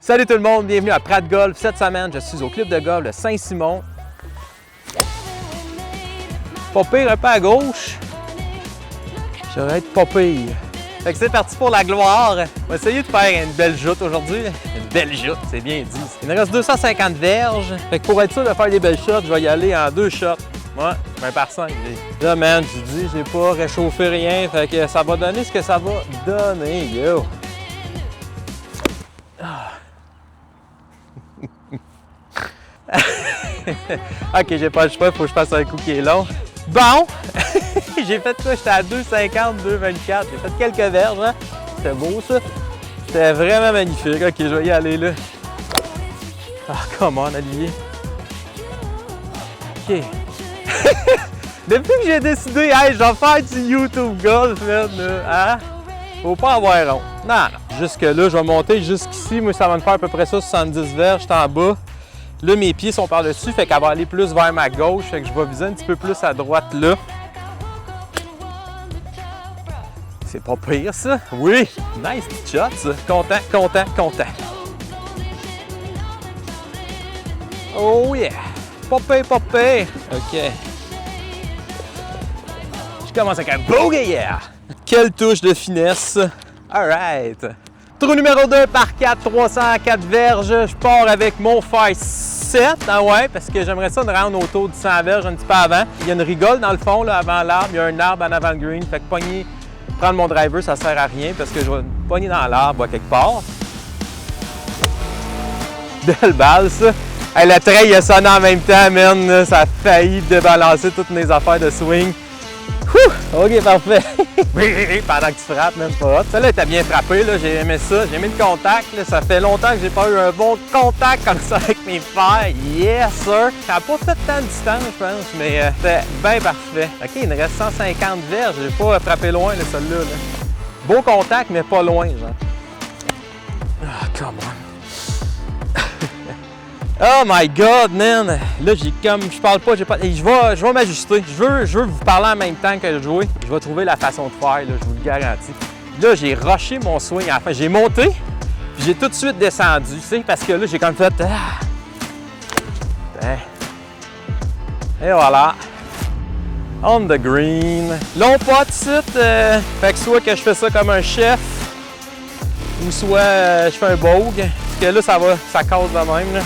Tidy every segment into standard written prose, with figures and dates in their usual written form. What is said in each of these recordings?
Salut tout le monde, bienvenue à Pratt Golf. Cette semaine, je suis au club de golf de Saint-Simon. Pas pire, un peu à gauche. J'aurais être pas pire. Fait que c'est parti pour la gloire. On va essayer de faire une belle joute aujourd'hui. Une belle joute, c'est bien dit. Il me reste 250 verges. Fait que pour être sûr de faire des belles shots, je vais y aller en 2 shots. Ouais, 20 par 5. Là, man, je dis, j'ai pas réchauffé rien. Fait que ça va donner ce que ça va donner, yo. Ok, j'ai pas le choix, faut que je fasse un coup qui est long. Bon, j'ai fait quoi? J'étais à 2,50, 2,24. J'ai fait quelques verges, hein? C'était beau, ça. C'était vraiment magnifique. Ok, je vais y aller, là. Ah, come on, Olivier. Ok. Depuis que j'ai décidé, hey, je vais faire du YouTube Golf, man, hein? Faut pas avoir honte. Non, non. Jusque-là, je vais monter jusqu'ici. Moi, ça va me faire à peu près ça, 70 verges. J'étais en bas. Là, mes pieds sont par-dessus, fait qu'elle va aller plus vers ma gauche, fait que je vais viser un petit peu plus à droite là. C'est pas pire, ça? Oui! Nice petit shot, ça. Content, content, content. Oh yeah! Pas pire, pas pire. OK. Je commence avec un bogey, yeah! Quelle touche de finesse! Alright! Trou numéro 2 par 4, 304 verges. Je pars avec mon Fire 7, ah ouais, parce que j'aimerais ça de rendre autour de 100 verges un petit peu avant. Il y a une rigole dans le fond, là, avant l'arbre. Il y a un arbre en avant le green. Fait que pogner, prendre mon driver, ça sert à rien parce que je vais pogner dans l'arbre quelque part. Belle balle, ça. Hey, le trail a sonné en même temps, man. Là, ça a failli débalancer toutes mes affaires de swing. Ouh! OK, parfait. Pendant que tu frappes, même pas hot. Celle-là était bien frappée, là. J'ai aimé ça. J'ai aimé le contact. Là. Ça fait longtemps que j'ai pas eu un bon contact comme ça avec mes fers. Yes, sir! Ça n'a pas fait tant de distance, je pense, mais c'était bien parfait. OK, il me reste 150 verges. J'ai pas frappé loin, celle-là. Là. Beau contact, mais pas loin, genre. Ah, come on. Oh my God, man! Là, j'ai comme, je parle pas, j'ai pas... Je vais m'ajuster. Je veux vous parler en même temps que de jouer. Je vais trouver la façon de faire, là, je vous le garantis. Là, j'ai rushé mon swing. Enfin, j'ai monté, puis j'ai tout de suite descendu, tu sais, parce que là, j'ai comme fait... Ah. Et voilà. On the green. Long pas de suite. Fait que soit que je fais ça comme un chef, ou soit je fais un bogue. Parce que là, ça casse de même, là.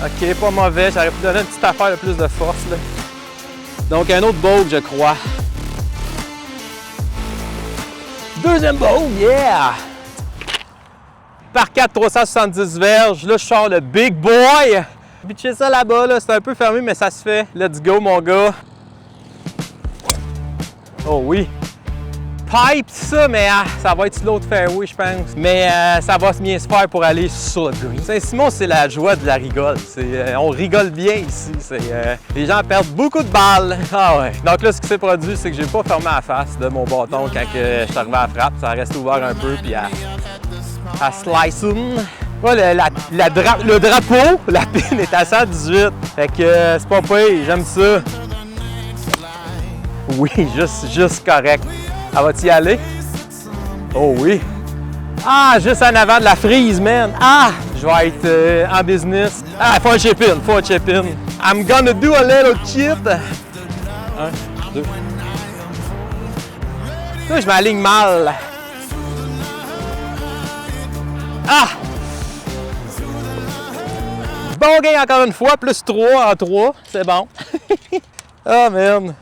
OK, pas mauvais. J'aurais pu donner une petite affaire de plus de force, là. Donc, un autre bogue, je crois. Deuxième bogue, yeah! Par 4, 370 verges. Là, je sors le big boy. Bitcher ça là-bas, là. C'est un peu fermé, mais ça se fait. Let's go, mon gars. Oh oui. Pipe ça, mais ça va être l'autre fairway, je pense. Mais ça va bien se faire pour aller sur le green. Saint-Simon, c'est la joie de la rigole. On rigole bien ici. Les gens perdent beaucoup de balles. Ah ouais. Donc là, ce qui s'est produit, c'est que j'ai pas fermé la face de mon bâton quand je suis arrivé à la frappe. Ça reste ouvert un peu, puis à slice. Ouais, le drapeau, la pine est à 118. Fait que c'est pas pire, j'aime ça. Oui, juste correct. Elle va-t-y aller? Oh oui! Ah, juste en avant de la frise, man! Ah! Je vais être en business. Ah, faut un chip-in, faut un chip-in. I'm gonna do a little chip. 1, 2. Là, je m'aligne mal. Ah! Bon gain encore une fois, plus 3 en 3. C'est bon. Oh, man!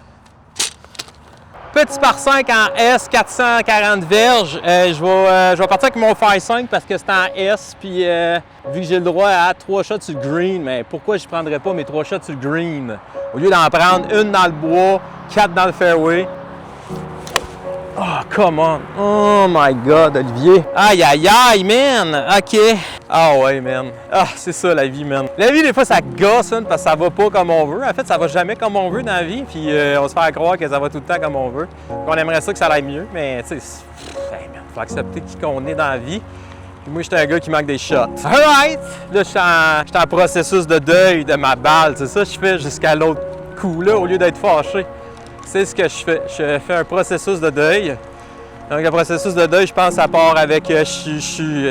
Petit par 5 en S, 440 verges. Je vais partir avec mon Fire 5 parce que c'est en S. Puis vu que j'ai le droit à 3 shots sur le green, mais pourquoi je ne prendrais pas mes 3 shots sur le green? Au lieu d'en prendre une dans le bois, 4 dans le fairway. Oh, come on! Oh my God, Olivier! Aïe, aïe, aïe, man! OK. Ah ouais, man. Ah, c'est ça, la vie, man. La vie, des fois, ça gosse, hein, parce que ça va pas comme on veut. En fait, ça va jamais comme on veut dans la vie, puis on se fait croire que ça va tout le temps comme on veut. On aimerait ça que ça aille mieux, mais, tu sais, hey, man, faut accepter qui qu'on est dans la vie. Puis moi, j'étais un gars qui manque des shots. Alright! Là, j'étais en processus de deuil de ma balle. C'est ça que je fais jusqu'à l'autre coup, là, au lieu d'être fâché. C'est ce que je fais. Je fais un processus de deuil. Donc, le processus de deuil, je pense, ça part avec je suis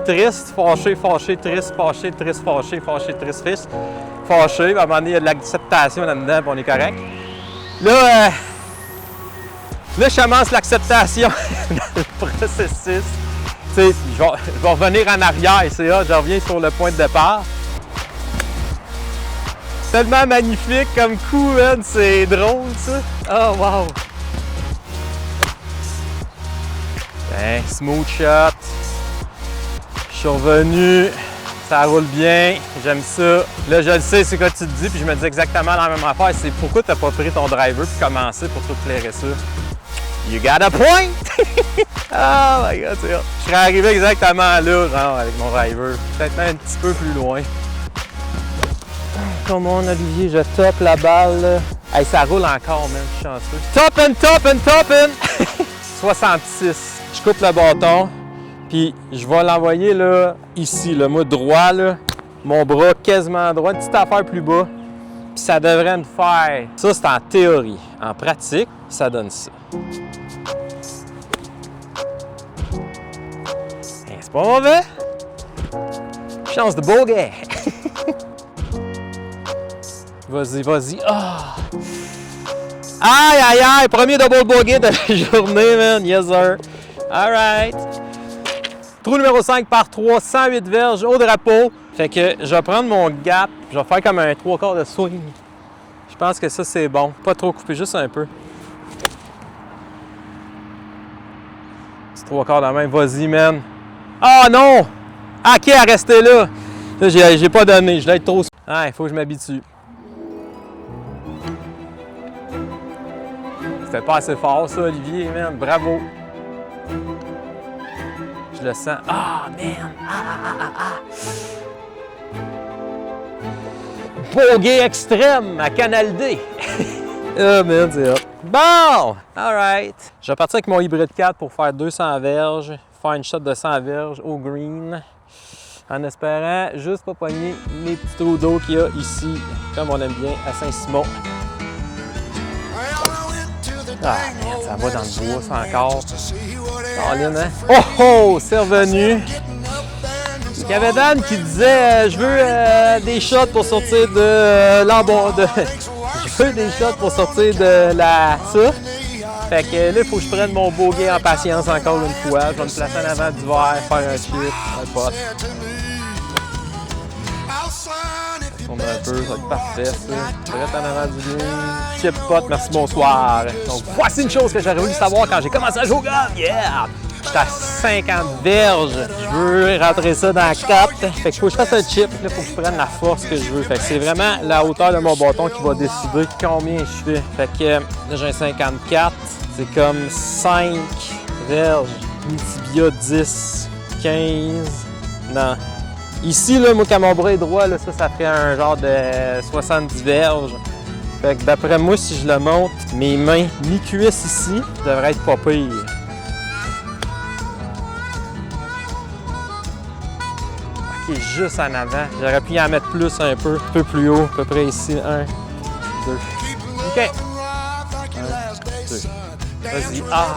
triste, fâché, fâché, triste, fâché, triste, fâché, fâché, triste, triste, fâché. À un moment donné, il y a de l'acceptation là-dedans, puis on est correct. Là, je commence l'acceptation dans le processus. Tu sais, je vais revenir en arrière, c'est là, je reviens sur le point de départ. Tellement magnifique comme coup, man, c'est drôle, ça. Oh, wow! Ben, smooth shot. Je suis revenu. Ça roule bien. J'aime ça. Là, je le sais, c'est quoi tu te dis, puis je me dis exactement la même affaire. C'est pourquoi tu n'as pas pris ton driver puis commencé pour tout clairer ça. You got a point! Oh my god, c'est hot. Je serais arrivé exactement là, genre, avec mon driver. Peut-être même un petit peu plus loin. Come on, Olivier, je top la balle. Hey, ça roule encore, même, je suis chanceux. Toppin', toppin', toppin'! 66. Je coupe le bâton, puis je vais l'envoyer là, ici, le moi droit, là, mon bras quasiment droit, une petite affaire plus bas, puis ça devrait me faire. Ça, c'est en théorie. En pratique, ça donne ça. Hey, c'est pas mauvais. Chance de bogey. Vas-y, vas-y. Ah! Aïe, aïe, aïe! Premier double bogey de la journée, man. Yes, sir. All right. Trou numéro 5 par 3, 108 verges au drapeau. Fait que je vais prendre mon gap, je vais faire comme un 3/4 de swing. Je pense que ça, c'est bon. Pas trop coupé, juste un peu. C'est 3/4 de même. Vas-y, man. Ah non! OK, à rester là. Là, j'ai pas donné. Je dois être trop... Ah, il faut que je m'habitue. C'était pas assez fort, ça, Olivier, man. Bravo. Je le sens. Ah, man! Bogey extrême à Canal D. Ah, man, c'est hot. Bon! All right. Je vais partir avec mon hybride 4 pour faire 200 verges, faire une shot de 100 verges au green, en espérant juste pas pogner les petits trous d'eau qu'il y a ici, comme on aime bien à Saint-Simon. Ah, merde, ça va dans le bois, ça encore. Caroline, hein? Oh, oh, c'est revenu. Il y avait Dan qui disait je veux des shots pour sortir de je veux des shots pour sortir de la ça. Fait que là, il faut que je prenne mon bogey en patience encore une fois. Je vais me placer en avant du verre, faire un chip, un pot. Tourne un peu, ça va être parfait ça. Direct en avant du green. Chip pot, merci, bonsoir. Donc voici une chose que j'aurais voulu savoir quand j'ai commencé à jouer au golf. Yeah! J'étais à 50 verges. Je veux rentrer ça dans la cape. Fait que faut que je fasse un chip. Là, faut que je prenne la force que je veux. Fait que c'est vraiment la hauteur de mon bâton qui va décider combien je fais. Fait que là, j'ai un 54. C'est comme 5 verges. Mi-tibia 10, 15. Non. Ici, là, moi, quand mon bras est droit, là, ça fait un genre de 70 verges. Fait que d'après moi, si je le monte, mes mains mi-cuisse ici devraient être pas pires. OK, juste en avant. J'aurais pu en mettre plus un peu plus haut, à peu près ici. 1, 2. OK. 1, 2. Vas-y. Ah!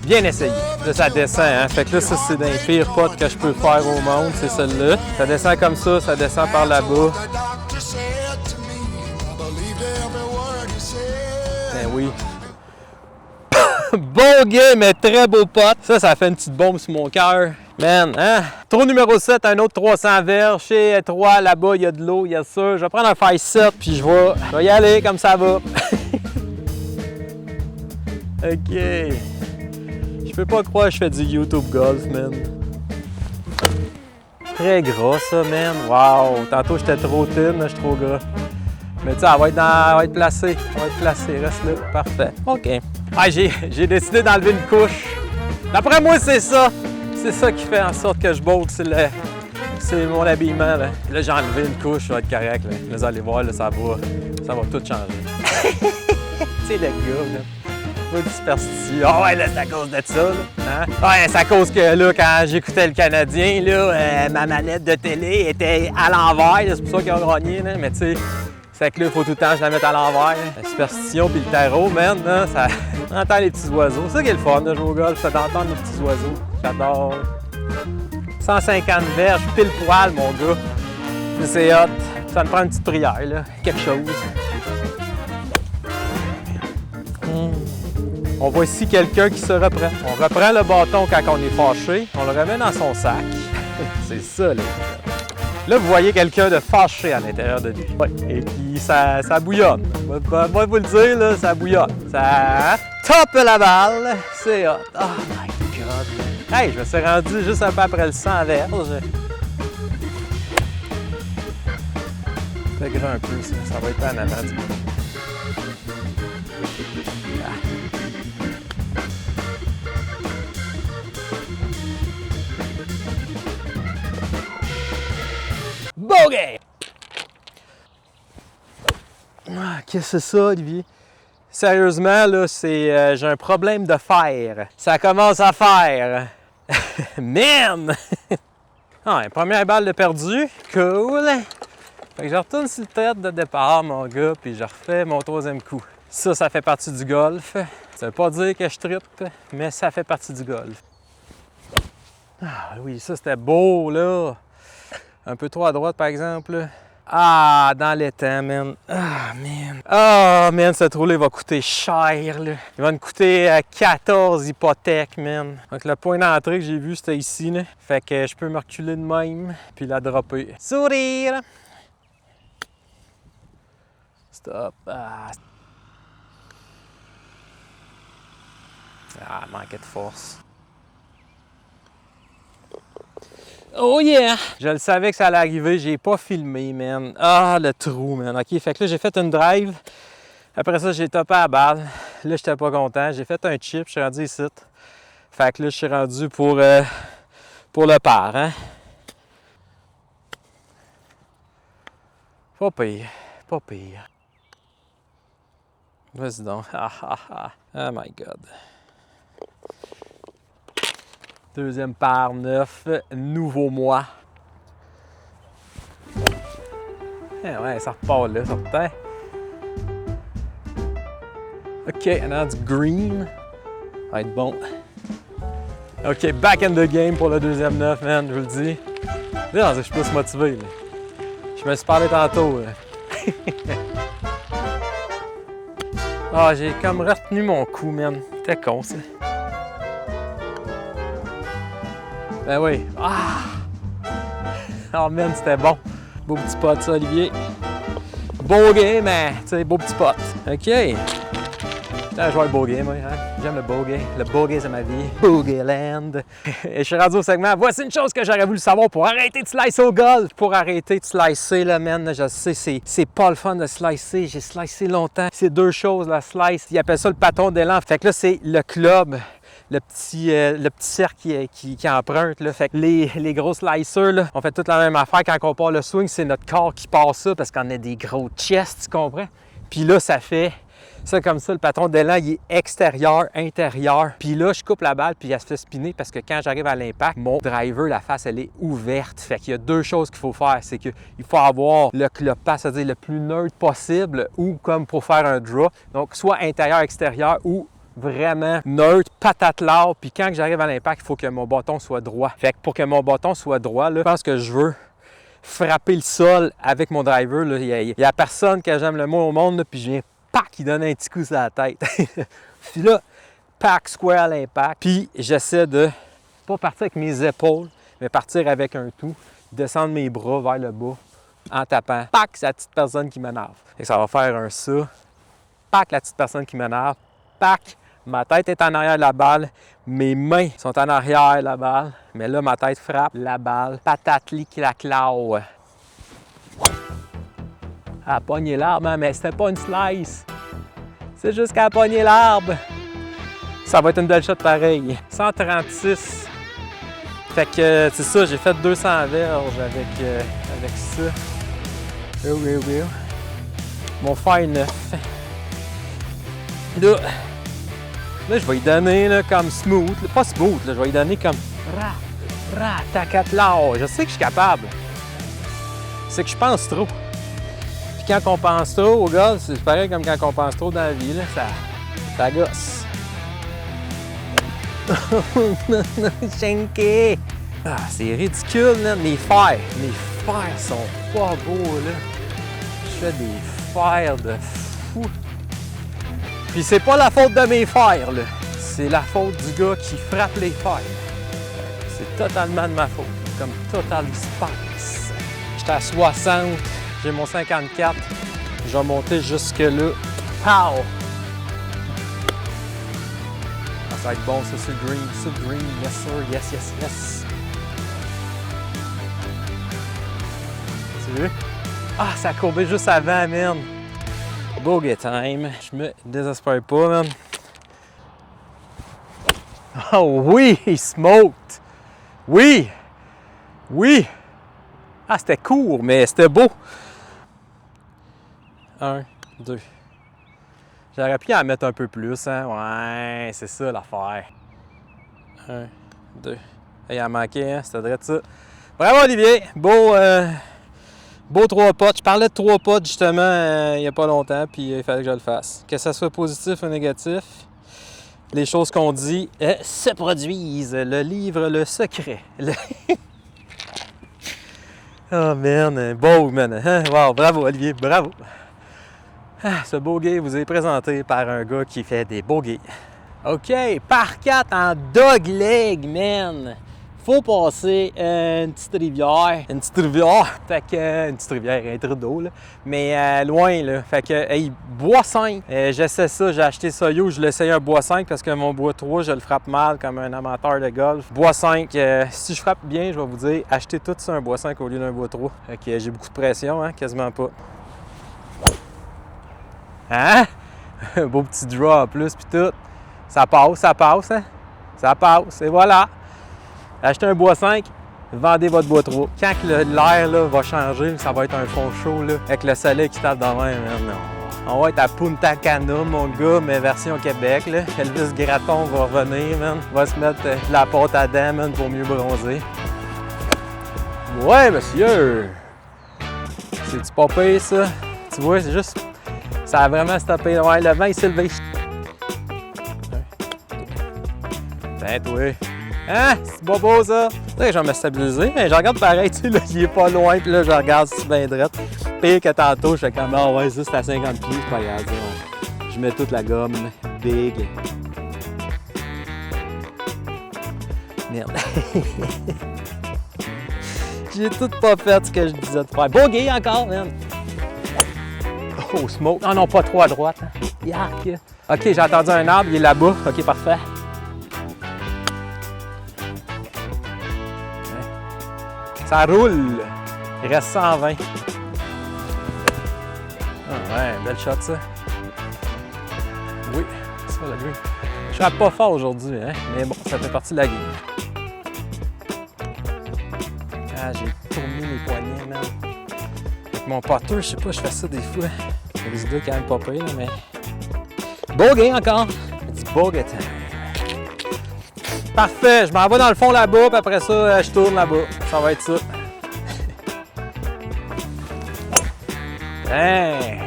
Bien essayé. Là, ça descend, hein? Fait que là, ça, c'est d'un pire pot que je peux faire au monde, c'est celle-là. Ça descend comme ça descend par là-bas. Ben oui. Bon game, mais très beau pot. Ça fait une petite bombe sur mon cœur. Man, hein? Trou numéro 7, un autre 300 verges. Chez 3, là-bas, il y a de l'eau, il y a ça. Je vais prendre un 5-7, puis je vais y aller comme ça va. OK. Je peux pas croire que je fais du YouTube golf, man. Très gras, ça, man. Wow! Tantôt, j'étais trop thin, là, je suis trop gras. Mais tu sais, elle va être placée. Elle va être placée. Reste là. Parfait. OK. Ah, j'ai décidé d'enlever une couche. D'après moi, c'est ça. C'est ça qui fait en sorte que je bolte. C'est mon habillement, là. Là, j'ai enlevé une couche, ça va être correct, là. Là, vous allez voir, là, ça va tout changer. Tu sais, le gars, là. Pas de superstition. Ah ouais, là, c'est à cause de ça, là. Hein? Ouais, c'est à cause que, là, quand j'écoutais le Canadien, là, ma manette de télé était à l'envers. C'est pour ça qu'ils ont gagné, là. Mais tu sais, C'est que là, il faut tout le temps que je la mette à l'envers. La superstition puis le tarot, man, là, ça... On entend les petits oiseaux. C'est ça qui est le fun de jouer au golf, c'est d'entendre les petits oiseaux. J'adore. 150 verges, pile poil, mon gars. C'est hot. Ça me prend une petite prière, là. Quelque chose. On voit ici quelqu'un qui se reprend. On reprend le bâton quand on est fâché. On le remet dans son sac. C'est ça, là. Là, vous voyez quelqu'un de fâché à l'intérieur de lui. Ouais. Et puis, ça bouillonne. Moi, vous le dire, là, ça bouillonne. Ça top la balle. C'est hot. Oh my God. Hey, je me suis rendu juste un peu après le 100 verges. C'est gras un peu, ça. Ça va être pas en avant du coup. Bogey! Ah, qu'est-ce que c'est ça, Olivier? Sérieusement, là, c'est... j'ai un problème de fer. Ça commence à faire. Man! Ah, première balle de perdu. Cool! Fait que je retourne sur le tête de départ, mon gars, puis je refais mon troisième coup. Ça fait partie du golf. Ça veut pas dire que je trippe, mais ça fait partie du golf. Ah oui, ça c'était beau, là! Un peu trop à droite, par exemple. Ah, dans les temps, man. Ah, man. Ah, man, ce trou-là va coûter cher, là. Il va me coûter 14 hypothèques, man. Donc, le point d'entrée que j'ai vu, c'était ici, là. Fait que je peux me reculer de même, puis la dropper. Sourire! Stop. Ah, manquait de force. Oh yeah! Je le savais que ça allait arriver, j'ai pas filmé, man. Ah, le trou, man. OK, fait que là, j'ai fait une drive. Après ça, j'ai topé à la balle. Là, j'étais pas content. J'ai fait un chip, je suis rendu ici. Fait que là, je suis rendu pour le par, hein. Pas pire, pas pire. Vas-y donc. Oh my God. Deuxième par 9, nouveau mois. Eh ouais, ça repart là, ça repart. OK, on a du green. Ça va être bon. OK, back in the game pour le deuxième 9, man, je vous le dis. Là, je suis plus motivé, là. Je me suis parlé tantôt, là. Ah, j'ai comme retenu mon coup, man. C'était con, ça. Ben oui. Ah! Oh man, c'était bon. Beau petit pot, ça, Olivier. Beau game, mais tu sais, beau petit pot. OK. C'est un joueur bogey, moi. Hein? J'aime le bogey. Le bogey, c'est ma vie. Bogeyland. Et je suis rendu au segment. Voici une chose que j'aurais voulu savoir pour arrêter de slicer au golf. Pour arrêter de slicer, là, man. Je sais, c'est pas le fun de slicer. J'ai slicé longtemps. C'est deux choses, la slice. Ils appellent ça le patron d'élan. Fait que là, c'est le club. Le petit cercle qui emprunte. Là. Fait que les gros slicers, là, on fait toute la même affaire. Quand on part le swing, c'est notre corps qui passe ça parce qu'on a des gros chests, tu comprends? Puis là, ça fait ça comme ça. Le patron d'élan, il est extérieur, intérieur. Puis là, je coupe la balle puis elle se fait spinner parce que quand j'arrive à l'impact, mon driver, la face, elle est ouverte. Fait qu'il y a deux choses qu'il faut faire. C'est qu'il faut avoir le club pass, c'est-à-dire le plus neutre possible ou comme pour faire un draw. Donc, soit intérieur, extérieur ou vraiment neutre, patate large, puis quand j'arrive à l'impact, il faut que mon bâton soit droit. Fait que pour que mon bâton soit droit, là, je pense que je veux frapper le sol avec mon driver. Là. Il y a personne que j'aime le moins au monde, là, puis je viens, pack, il donne un petit coup sur la tête. Puis là, pack square à l'impact, puis j'essaie de pas partir avec mes épaules, mais partir avec un tout, descendre mes bras vers le bas en tapant. Pack, c'est la petite personne qui m'énerve. Et ça va faire un ça. Pack, la petite personne qui m'énerve. Pack, ma tête est en arrière de la balle, mes mains sont en arrière de la balle, mais là, ma tête frappe la balle. Patatli claclao. Elle a pogné l'arbre, hein, mais c'était pas une slice. C'est juste qu'elle a pogné l'arbre. Ça va être une belle shot pareil. 136. Fait que c'est ça, j'ai fait 200 verges avec ça. Oui. Mon fer 9. Là, je vais lui donner là, comme smooth. Là, pas smooth, là, je vais lui donner comme tacat là. Je sais que je suis capable. C'est que je pense trop. Puis quand on pense trop au golf, c'est pareil comme quand on pense trop dans la vie, là, ça gosse. Shanky! Ah, c'est ridicule, là. Mes fers sont pas beaux, là. Je fais des fers de fou. Puis c'est pas la faute de mes fers, là. C'est la faute du gars qui frappe les fers. C'est totalement de ma faute, comme Total Spice. J'étais à 60, j'ai mon 54. Je vais monter jusque-là. Pow! Ah, ça va être bon, ça, c'est le green. C'est le green, yes sir, yes, yes, yes. Tu veux? Ah, ça a courbé juste avant, man. Bogey time. Je me désespère pas, man. Oh oui, il smoked! Oui! Oui! Ah, c'était court, mais c'était beau. 1, 2. J'aurais pu en mettre un peu plus, hein? Ouais, c'est ça l'affaire. 1, 2. Il en manquait, hein? C'était vrai de ça. Bravo, Olivier! Beau 3 potes. Je parlais de 3 potes, justement, il n'y a pas longtemps, puis il fallait que je le fasse. Que ça soit positif ou négatif, les choses qu'on dit se produisent. Le livre Le Secret. Oh man, beau man. Wow, bravo Olivier, bravo. Ah, ce bogey vous est présenté par un gars qui fait des bogeys. OK, par 4 en dogleg, man. Faut passer une petite rivière. Une petite rivière. Fait que, une petite rivière, un trou d'eau, là. Mais loin, là. Fait que, hey, bois 5. J'essaie ça, j'ai acheté ça yo. Je l'essaye un bois 5 parce que mon bois 3, je le frappe mal comme un amateur de golf. Bois 5, si je frappe bien, je vais vous dire, achetez tout ça un bois 5 au lieu d'un bois 3. Fait que j'ai beaucoup de pression, hein, quasiment pas. Hein? Un beau petit draw en plus, puis tout. Ça passe, hein? Ça passe, et voilà. Achetez un bois 5, vendez votre bois 3. Quand l'air va changer, ça va être un fond chaud là, avec le soleil qui tape dans la main. On va être à Punta Cana, mon gars, mais version Québec. Là. Elvis Gratton va revenir, man. Va se mettre de la pâte à dents, man, pour mieux bronzer. Ouais, monsieur! C'est-tu pas pire, ça? Tu vois, c'est juste... Ça a vraiment stoppé. Ouais, le vent, il s'est levé. Ben, toi... Hein? C'est pas beau, ça? Tu sais, je vais me stabiliser, mais je regarde pareil, tu sais, là, il est pas loin, puis là, je regarde si c'est bien drette. Pire que tantôt, je fais comme, ah ouais, ça, c'est à 50 pieds, c'est pas grave. Je mets toute la gomme, big. Merde. J'ai tout pas fait ce que je disais de faire. Bogey encore, man! Oh, smoke. Ah non, pas trop à droite. Hein. Yark. OK, j'ai entendu un arbre, il est là-bas. OK, parfait. Ça roule. Il reste 120. Ah ouais, belle shot, ça. Oui, c'est pas la green. Je frappe pas fort aujourd'hui, hein? Mais bon, ça fait partie de la game. Ah, j'ai tourné mes poignets, man. Avec mon potter, je sais pas, je fais ça des fois. Le résultat est quand même pas pire, là, mais... Bogey encore! Du bogey time. Parfait, je m'en vais dans le fond là-bas, puis après ça, je tourne là-bas. Ça va être ça. Hey!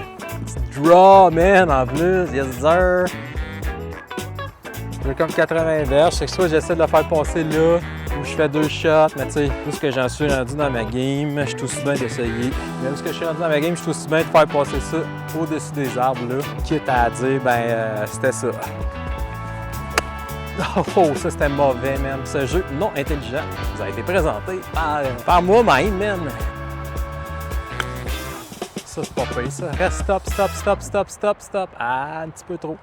Petit draw, man, en plus. Yes, sir! J'ai comme 80 verges. C'est que soit j'essaie de le faire passer là, ou je fais 2 shots, mais tu sais, tout ce que j'en suis rendu dans ma game, je suis aussi bien d'essayer. Mais où ce que je suis rendu dans ma game, je suis aussi bien de faire passer ça au-dessus des arbres, là. Quitte à dire, ben, c'était ça. Oh, ça c'était mauvais, man. Ce jeu non intelligent vous a été présenté par moi-même, man. Ça, c'est pas pire, ça. Reste stop, stop, stop, stop, stop, stop. Ah, un petit peu trop.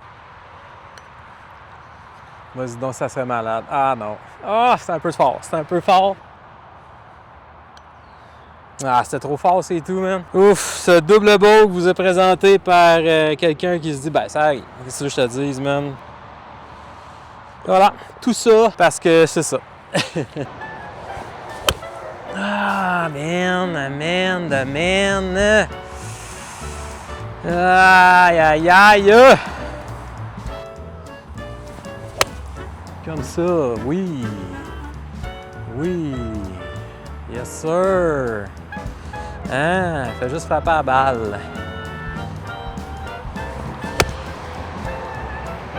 Vas-y donc, ça serait malade. Ah non. Ah, c'est un peu fort. C'est un peu fort. Ah, c'était trop fort, c'est tout, man. Ouf, ce double bogey vous est présenté par quelqu'un qui se dit, ben, ça arrive. Qu'est-ce que je te dis, man? Voilà, tout ça parce que c'est ça. Ah, man. Aïe, aïe, aïe. Comme ça, oui. Oui. Yes, sir. Hein, fais juste frapper à la balle.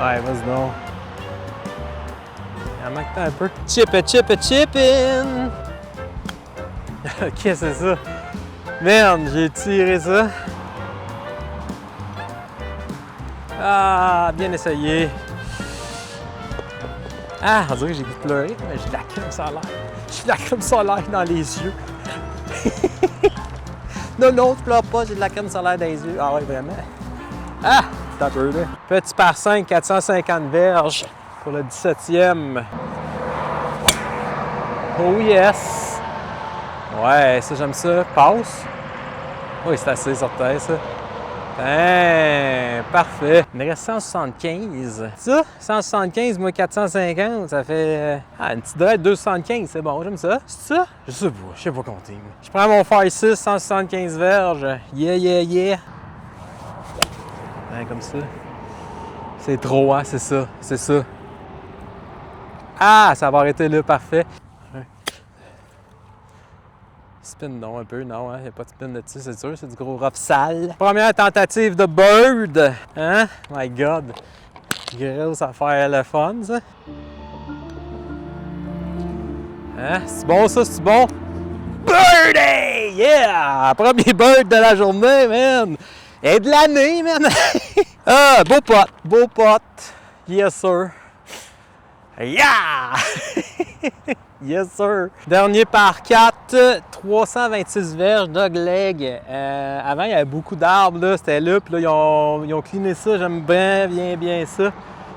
Ouais, vas-y donc. Il en manque un peu. Chip in! Qu'est-ce que c'est ça? Merde, j'ai tiré ça. Ah, bien essayé. Ah, on dirait que j'ai goût de pleurer, mais j'ai de la crème solaire. J'ai de la crème solaire dans les yeux. Non, je pleure pas, j'ai de la crème solaire dans les yeux. Ah ouais, vraiment? Ah! C'est un peu là. Petit par 5, 450 verges pour le 17e. Oh yes! Ouais, ça j'aime ça. Passe. Oui, c'est assez sorti ça. Parfait. Il me reste 175. Ça, 175, moi 450, ça fait... Ah, une petite drive 275, c'est bon, j'aime ça. C'est ça? Je sais pas compter. Moi. Je prends mon Fire 6, 175 verges. Yeah. Comme ça. C'est trop, hein, c'est ça. Ah, ça va arrêter là, parfait. Spin non, un peu, non, hein? Il n'y a pas de spin là-dessus, c'est sûr, c'est du gros rough sale. Première tentative de bird, hein? My God! Grosse affaire, le fun, ça. Hein? C'est bon, ça, c'est bon? Birdie! Yeah! Premier bird de la journée, man! Et de l'année, man! Ah, beau pot! Yes, sir! Yeah! Yes, sir! Dernier par 4, 326 verges, dogleg. Avant, il y avait beaucoup d'arbres, là, c'était là, puis là, ils ont cleané ça. J'aime bien ça.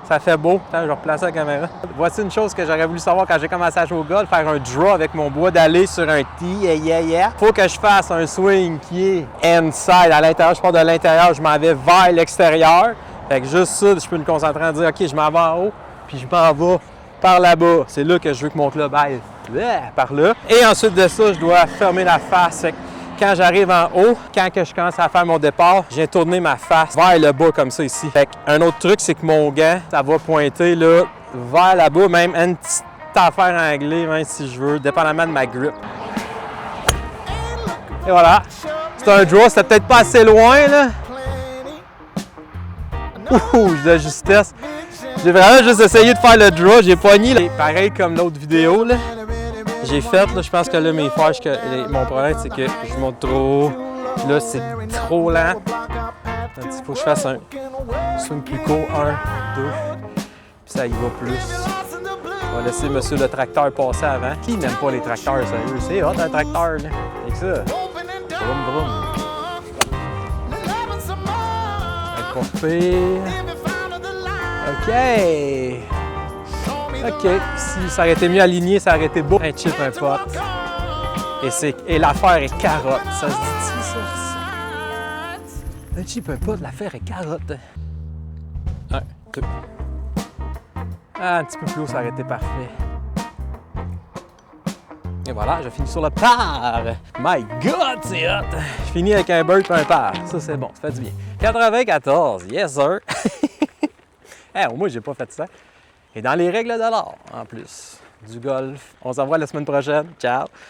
Ça fait beau. Attends, je vais replacer la caméra. Voici une chose que j'aurais voulu savoir quand j'ai commencé à jouer au golf, faire un draw avec mon bois d'aller sur un tee. Yeah. Faut que je fasse un swing qui est inside, à l'intérieur. Je pars de l'intérieur, je m'en vais vers l'extérieur. Fait que juste ça, je peux me concentrer à dire, OK, je m'en vais en haut, puis je m'en vais par là-bas. C'est là que je veux que mon club aille par là. Et ensuite de ça, je dois fermer la face. Fait que quand j'arrive en haut, quand que je commence à faire mon départ, je viens tourner ma face vers le bas comme ça ici. Fait un autre truc, c'est que mon gant, ça va pointer là, vers là-bas, même une petite affaire anglais, même si je veux, dépendamment de ma grip. Et voilà. C'est un draw, c'était peut-être pas assez loin, là. Ouh, j'ai de la justesse. J'ai vraiment juste essayé de faire le draw, j'ai pogné. Pareil comme l'autre vidéo, là. J'ai fait, là, je pense que là, mes flashs, mon problème, c'est que je monte trop haut. Là, c'est trop lent. Il faut que je fasse un swing plus court, 1, 2, puis ça y va plus. On va laisser monsieur le tracteur passer avant. Qui n'aime pas les tracteurs, sérieux? C'est hot, un tracteur, là. Avec ça. Vroom. Pas pire. OK. Si ça aurait été mieux aligné, ça aurait été beau. Un chip, un pot. Et l'affaire est carotte. Ça se dit ça? Un chip, un pot, l'affaire est carotte. 1, 2. Ah, un petit peu plus haut, ça aurait été parfait. Et voilà, je finis sur le par. My God, c'est hot! Je finis avec un bird et un par. Ça, c'est bon, ça fait du bien. 94, yes sir! Au moins, j'ai pas fait ça. Et dans les règles de l'art, en plus, du golf. On se revoit la semaine prochaine. Ciao!